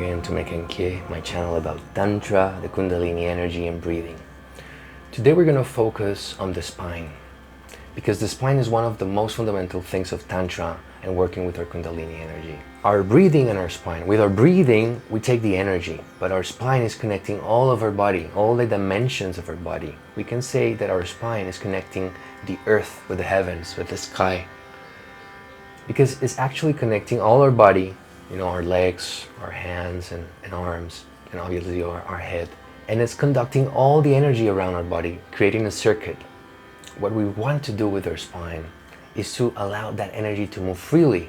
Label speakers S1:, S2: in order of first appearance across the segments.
S1: again to Mekenkie, my channel about tantra, the Kundalini energy and breathing. Today we're going to focus on the spine, because the spine is one of the most fundamental things of tantra and working with our Kundalini energy. Our breathing and our spine. With our breathing, we take the energy, but our spine is connecting all of our body, all the dimensions of our body. We can say that our spine is connecting the earth with the heavens, with the sky, because it's actually connecting all our body, our legs, our hands and arms, and obviously our head. And it's conducting all the energy around our body, creating a circuit. What we want to do with our spine is to allow that energy to move freely.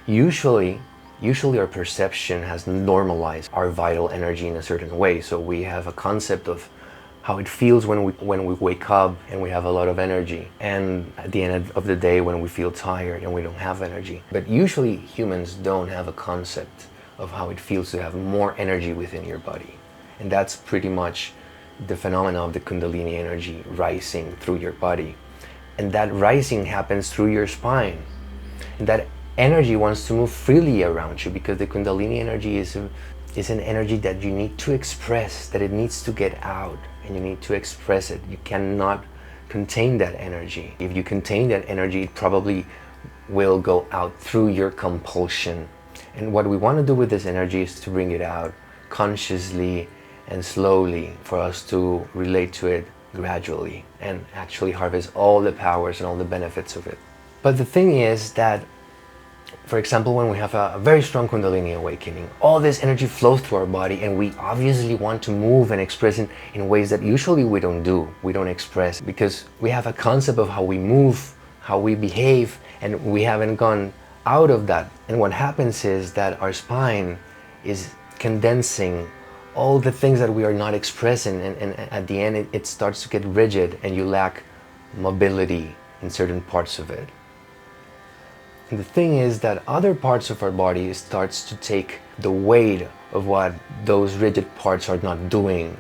S1: Usually our perception has normalized our vital energy in a certain way. So we have a concept of how it feels when we wake up and we have a lot of energy, and at the end of the day when we feel tired and we don't have energy. But usually humans don't have a concept of how it feels to have more energy within your body. And that's pretty much the phenomena of the Kundalini energy rising through your body. And that rising happens through your spine. And that energy wants to move freely around you, because the Kundalini energy is an energy that you need to express, that it needs to get out, and you need to express it. You cannot contain that energy. If you contain that energy, it probably will go out through your compulsion. And what we want to do with this energy is to bring it out consciously and slowly, for us to relate to it gradually and actually harvest all the powers and all the benefits of it. But the thing is that, for example, when we have a very strong Kundalini awakening, all this energy flows through our body, and we obviously want to move and express it in ways that usually we don't express, because we have a concept of how we move, how we behave, and we haven't gone out of that. And what happens is that our spine is condensing all the things that we are not expressing, and at the end it starts to get rigid, and you lack mobility in certain parts of it. And the thing is that other parts of our body starts to take the weight of what those rigid parts are not doing.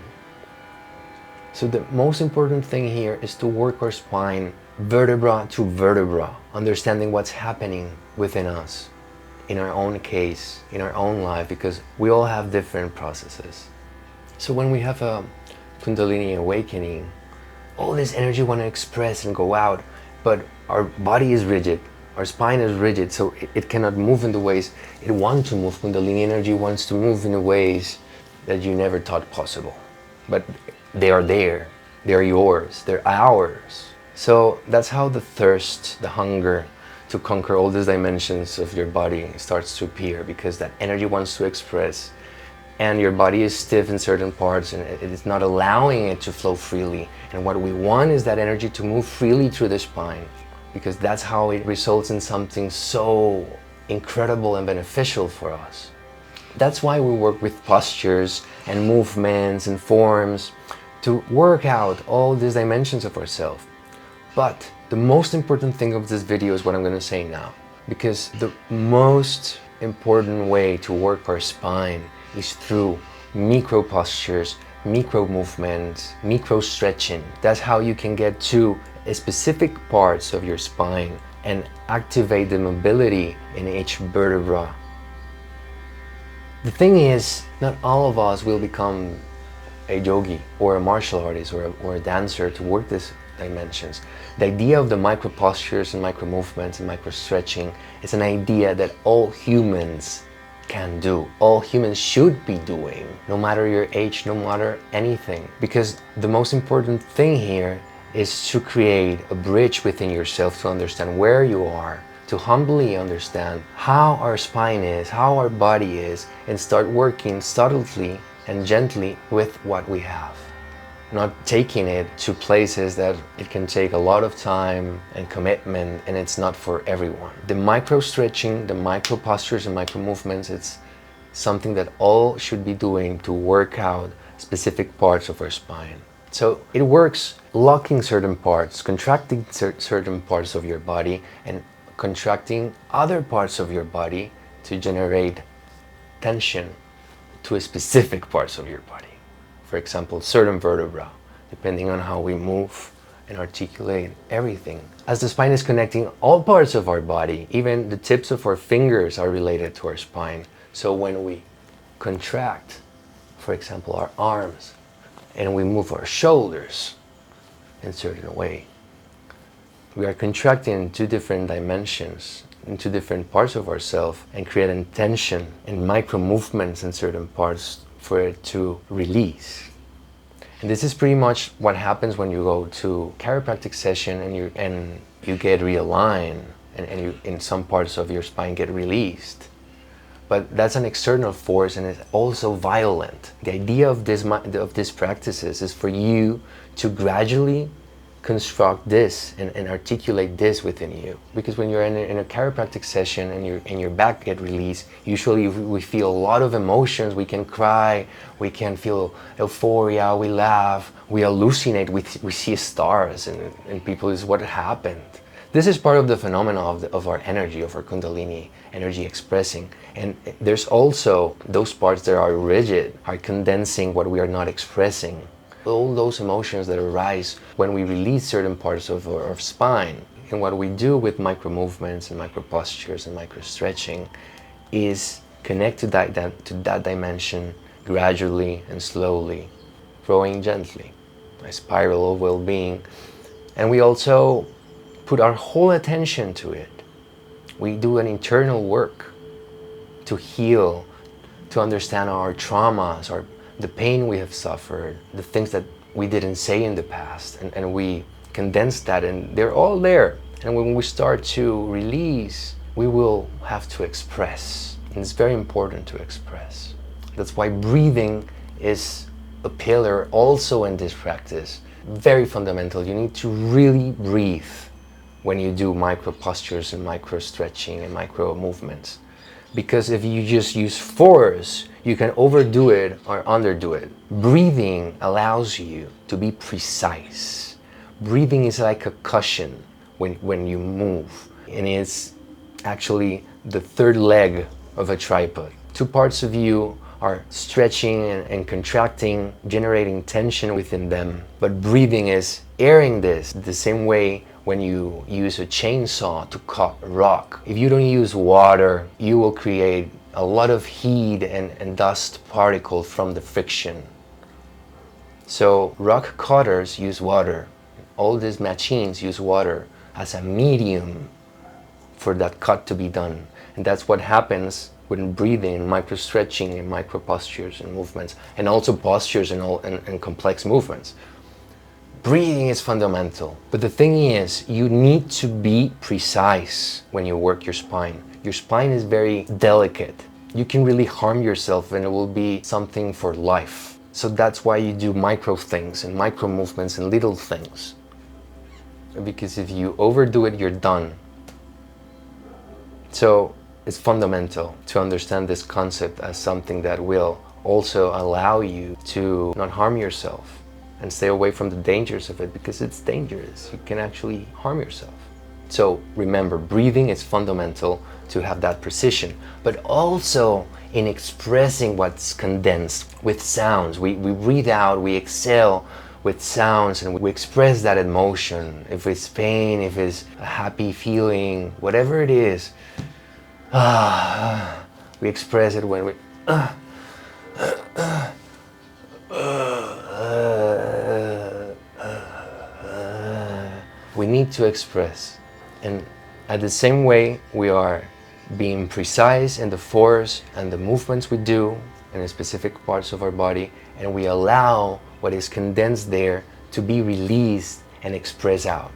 S1: So the most important thing here is to work our spine vertebra to vertebra, understanding what's happening within us, in our own case, in our own life, because we all have different processes. So when we have a Kundalini awakening, all this energy want to express and go out, but our body is rigid. Our spine is rigid, so it cannot move in the ways it wants to move. Kundalini energy wants to move in the ways that you never thought possible. But they are there, they're yours, they're ours. So that's how the thirst, the hunger to conquer all these dimensions of your body starts to appear, because that energy wants to express, and your body is stiff in certain parts, and it is not allowing it to flow freely. And what we want is that energy to move freely through the spine, because that's how it results in something so incredible and beneficial for us. That's why we work with postures and movements and forms to work out all these dimensions of ourselves. But the most important thing of this video is what I'm going to say now, because the most important way to work our spine is through micro postures, micro movements, micro stretching. That's how you can get to specific parts of your spine and activate the mobility in each vertebra. The thing is, not all of us will become a yogi or a martial artist or a dancer to work these dimensions. The idea of the micro postures and micro movements and micro stretching is an idea that all humans can do. All humans should be doing, no matter your age, no matter anything. Because the most important thing here is to create a bridge within yourself to understand where you are, to humbly understand how our spine is, how our body is, and start working subtly and gently with what we have. Not taking it to places that it can take a lot of time and commitment, and it's not for everyone. The micro stretching, the micro postures and micro movements, it's something that all should be doing to work out specific parts of our spine. So it works locking certain parts, contracting certain parts of your body, and contracting other parts of your body to generate tension to specific parts of your body. For example, certain vertebra, depending on how we move and articulate everything. As the spine is connecting all parts of our body, even the tips of our fingers are related to our spine. So when we contract, for example, our arms, and we move our shoulders in a certain way, we are contracting in two different dimensions, in two different parts of ourselves, and creating tension and micro movements in certain parts for it to release. And this is pretty much what happens when you go to chiropractic session and you get realigned and you, in some parts of your spine, get released. But that's an external force, and it's also violent. The idea of these practices is for you to gradually construct this and articulate this within you. Because when you're in a chiropractic session and your back get released, usually we feel a lot of emotions. We can cry, we can feel euphoria, we laugh, we hallucinate, we see stars, and people is what happened. This is part of the phenomenon of our energy, of our Kundalini energy expressing. And there's also those parts that are rigid, are condensing what we are not expressing. All those emotions that arise when we release certain parts of our spine. And what we do with micro movements and micro postures and micro stretching is connect to that dimension gradually and slowly, growing gently, a spiral of well-being. And we also put our whole attention to it. We do an internal work to heal, to understand our traumas, the pain we have suffered, the things that we didn't say in the past, and we condense that, and they're all there. And when we start to release, we will have to express. And it's very important to express. That's why breathing is a pillar also in this practice. Very fundamental. You need to really breathe when you do micro postures and micro stretching and micro movements. Because if you just use force, you can overdo it or underdo it. Breathing allows you to be precise. Breathing is like a cushion when you move. And it's actually the third leg of a tripod. Two parts of you are stretching and contracting, generating tension within them. But breathing is airing this the same way when you use a chainsaw to cut rock. If you don't use water, you will create a lot of heat and dust particles from the friction. So rock cutters use water. All these machines use water as a medium for that cut to be done. And that's what happens when breathing, micro stretching and micro postures and movements, and also postures and complex movements. Breathing is fundamental, but the thing is, you need to be precise when you work your spine. Your spine is very delicate. You can really harm yourself and it will be something for life. So that's why you do micro things and micro movements and little things. Because if you overdo it, you're done. So it's fundamental to understand this concept as something that will also allow you to not harm yourself and stay away from the dangers of it, because it's dangerous. You can actually harm yourself. So remember, breathing is fundamental to have that precision, but also in expressing what's condensed with sounds. We breathe out, we exhale with sounds, and we express that emotion. If it's pain, if it's a happy feeling, whatever it is, we express it when we we need to express. And at the same way, we are being precise in the force and the movements we do in the specific parts of our body, and we allow what is condensed there to be released and expressed out.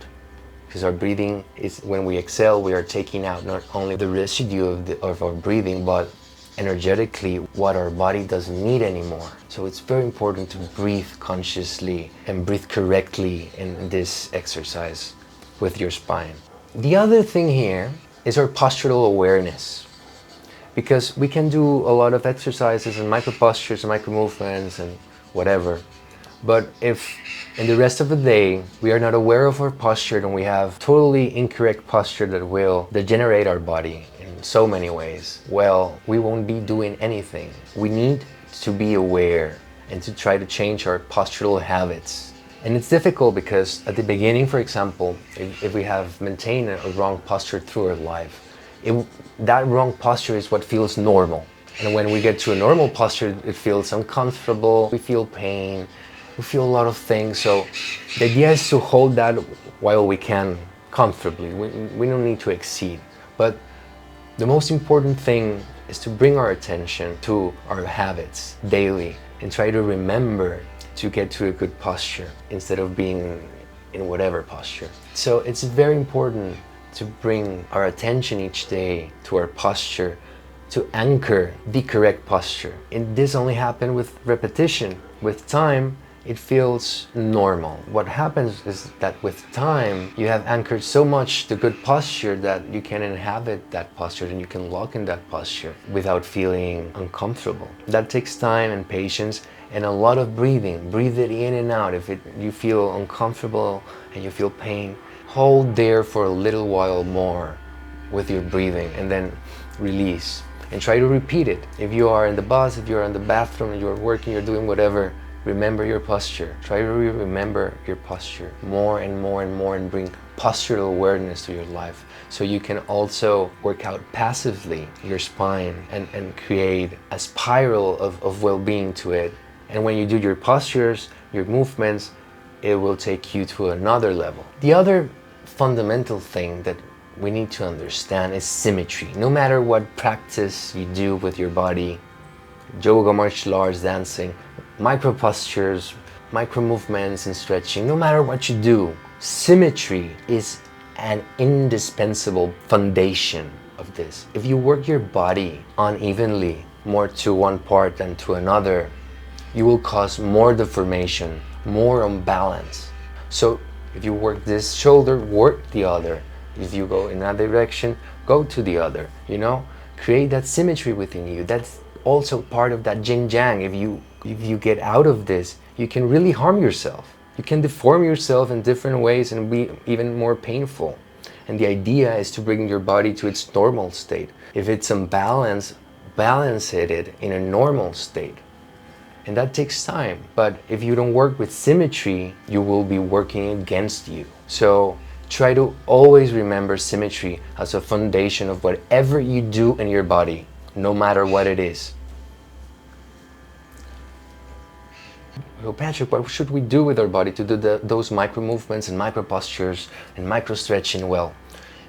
S1: Because our breathing is, when we exhale, we are taking out not only the residue of our breathing, but energetically what our body doesn't need anymore. So it's very important to breathe consciously and breathe correctly in this exercise with your spine. The other thing here is our postural awareness, because we can do a lot of exercises and micro postures and micro movements and whatever, but if in the rest of the day we are not aware of our posture and we have totally incorrect posture that will degenerate our body in so many ways, well, we won't be doing anything. We need to be aware and to try to change our postural habits. And it's difficult because at the beginning, for example, if we have maintained a wrong posture through our life, that wrong posture is what feels normal. And when we get to a normal posture, it feels uncomfortable, we feel pain, we feel a lot of things. So the idea is to hold that while we can comfortably. We don't need to exceed. But the most important thing is to bring our attention to our habits daily and try to remember to get to a good posture instead of being in whatever posture. So it's very important to bring our attention each day to our posture, to anchor the correct posture. And this only happens with repetition. With time, it feels normal. What happens is that with time, you have anchored so much the good posture that you can inhabit that posture and you can lock in that posture without feeling uncomfortable. That takes time and patience and a lot of breathing. Breathe it in and out. If you feel uncomfortable and you feel pain, hold there for a little while more with your breathing and then release. And try to repeat it. If you are in the bus, if you're in the bathroom, you're working, you're doing whatever, remember your posture. Try to remember your posture more and more and more and bring postural awareness to your life. So you can also work out passively your spine and create a spiral of well-being to it. And when you do your postures, your movements, it will take you to another level. The other fundamental thing that we need to understand is symmetry. No matter what practice you do with your body, yoga, martial arts, dancing, micro postures, micro movements and stretching, no matter what you do, symmetry is an indispensable foundation of this. If you work your body unevenly, more to one part than to another, you will cause more deformation, more imbalance. So if you work this shoulder, work the other. If you go in that direction, go to the other, you know? Create that symmetry within you. That's also part of that yin-yang. If you get out of this, you can really harm yourself. You can deform yourself in different ways and be even more painful. And the idea is to bring your body to its normal state. If it's unbalanced, balance it in a normal state. And that takes time. But if you don't work with symmetry, you will be working against you. So try to always remember symmetry as a foundation of whatever you do in your body, no matter what it is. Well, Patrick, what should we do with our body to do those micro movements and micro postures and micro stretching? Well,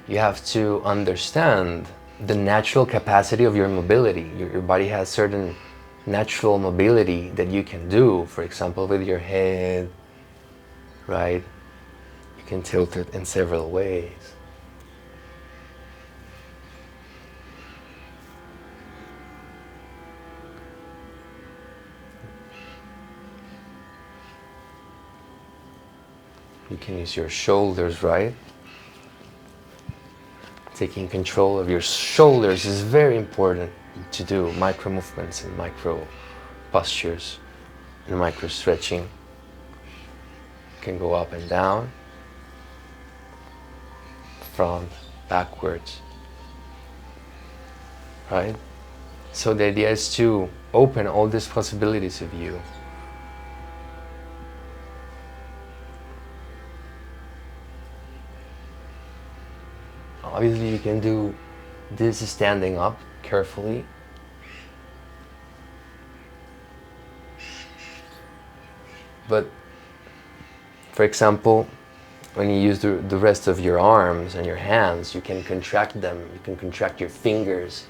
S1: you have to understand the natural capacity of your mobility. Your body has certain natural mobility that you can do, for example, with your head, right? You can tilt it in several ways. You can use your shoulders, right? Taking control of your shoulders is very important to do micro movements and micro postures and micro stretching. You can go up and down, front, backwards, right? So the idea is to open all these possibilities of you. Obviously you can do this standing up carefully. But for example, when you use the rest of your arms and your hands, you can contract them, you can contract your fingers.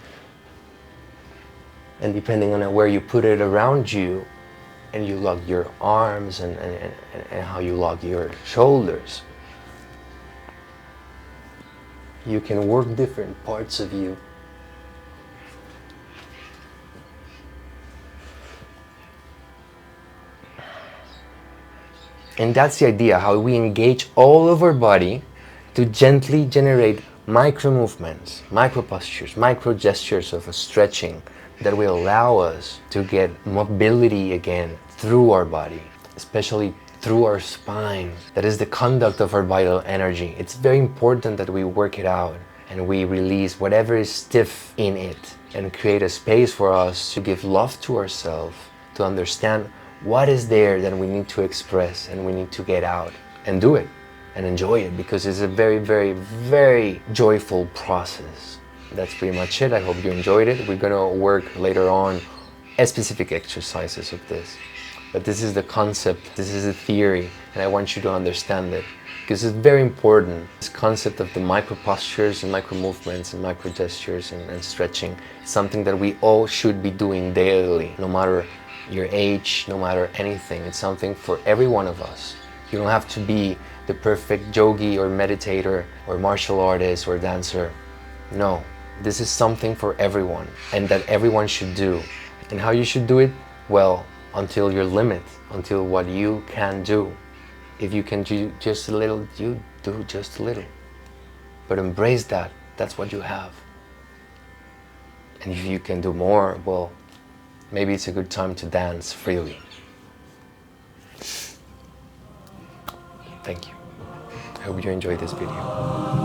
S1: And depending on where you put it around you, and you lock your arms and how you lock your shoulders, you can work different parts of you. And that's the idea, how we engage all of our body to gently generate micro movements, micro postures, micro gestures of a stretching that will allow us to get mobility again through our body, especially through our spine. That is the conduct of our vital energy. It's very important that we work it out and we release whatever is stiff in it and create a space for us to give love to ourselves, to understand what is there that we need to express and we need to get out and do it and enjoy it, because it's a very, very, very joyful process. that's pretty much it. I hope you enjoyed it. We're gonna work later on specific exercises of this. But this is the concept, this is the theory, and I want you to understand it because it's very important. This concept of the micro postures and micro movements and micro gestures and stretching is something that we all should be doing daily, no matter your age, no matter anything. It's something for every one of us. You don't have to be the perfect yogi or meditator or martial artist or dancer. No, this is something for everyone and that everyone should do. And how you should do it? Well, until your limit, until what you can do. If you can do just a little, you do just a little. But embrace that, that's what you have. And if you can do more, well, maybe it's a good time to dance freely. Thank you. I hope you enjoyed this video.